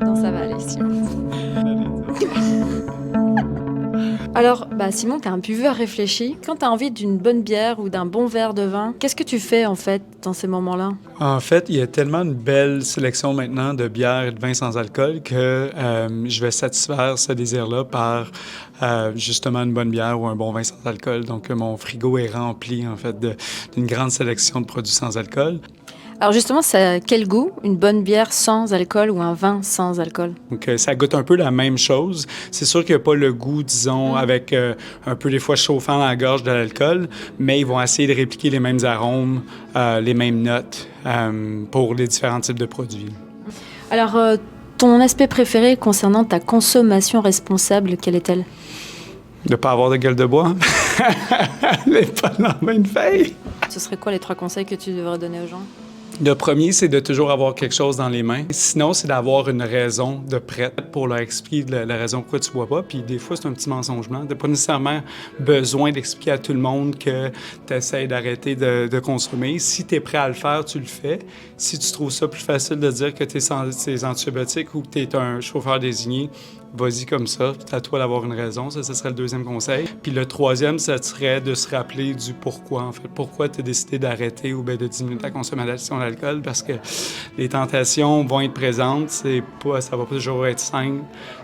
Non, ça va aller, Simon. Alors, Simon, t'es un buveur réfléchi. Quand t'as envie d'une bonne bière ou d'un bon verre de vin, qu'est-ce que tu fais en fait dans ces moments-là? En fait, il y a tellement une belle sélection maintenant de bières et de vins sans alcool que je vais satisfaire ce désir-là par justement une bonne bière ou un bon vin sans alcool. Donc, mon frigo est rempli en fait d'une grande sélection de produits sans alcool. Alors justement, ça a quel goût? Une bonne bière sans alcool ou un vin sans alcool? Donc, ça goûte un peu la même chose. C'est sûr qu'il n'y a pas le goût, disons, avec un peu des fois chauffant la gorge de l'alcool, mais ils vont essayer de répliquer les mêmes arômes, les mêmes notes pour les différents types de produits. Alors, ton aspect préféré concernant ta consommation responsable, quelle est-elle? De ne pas avoir de gueule de bois. Les pas dans la même feuille. Ce serait quoi les 3 conseils que tu devrais donner aux gens? Le premier, c'est de toujours avoir quelque chose dans les mains. Sinon, c'est d'avoir une raison de prête pour leur expliquer la raison pourquoi tu bois pas. Puis des fois, c'est un petit mensonge blanc. Tu n'as pas nécessairement besoin d'expliquer à tout le monde que tu essaies d'arrêter de consommer. Si tu es prêt à le faire, tu le fais. Si tu trouves ça plus facile de dire que tu es sans antibiotiques ou que tu es un chauffeur désigné, vas-y comme ça, c'est à toi d'avoir une raison. Ça serait le deuxième conseil. Puis le troisième, ça serait de se rappeler du pourquoi, en fait. Pourquoi tu as décidé d'arrêter ou bien de diminuer ta consommation d'alcool, parce que les tentations vont être présentes. Ça va pas toujours être simple.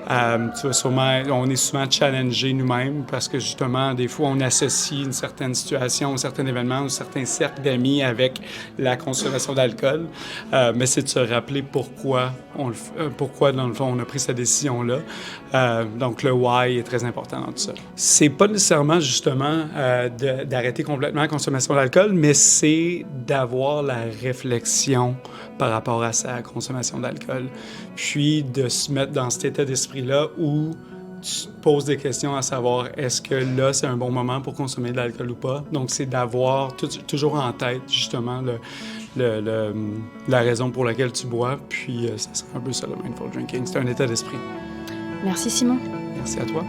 On est souvent challengé nous-mêmes parce que justement, des fois, on associe une certaine situation, un certain événement, un certain cercle d'amis avec la consommation d'alcool. Mais c'est de se rappeler pourquoi dans le fond, on a pris cette décision-là. Donc, le why est très important dans tout ça. C'est pas nécessairement, justement, d'arrêter complètement la consommation d'alcool, mais c'est d'avoir la réflexion par rapport à sa consommation d'alcool. Puis, de se mettre dans cet état d'esprit-là où tu te poses des questions à savoir est-ce que là, c'est un bon moment pour consommer de l'alcool ou pas. Donc, c'est d'avoir toujours en tête, justement, la raison pour laquelle tu bois. Puis, ça serait un peu ça, le mindful drinking. C'est un état d'esprit. Merci Simon. Merci à toi.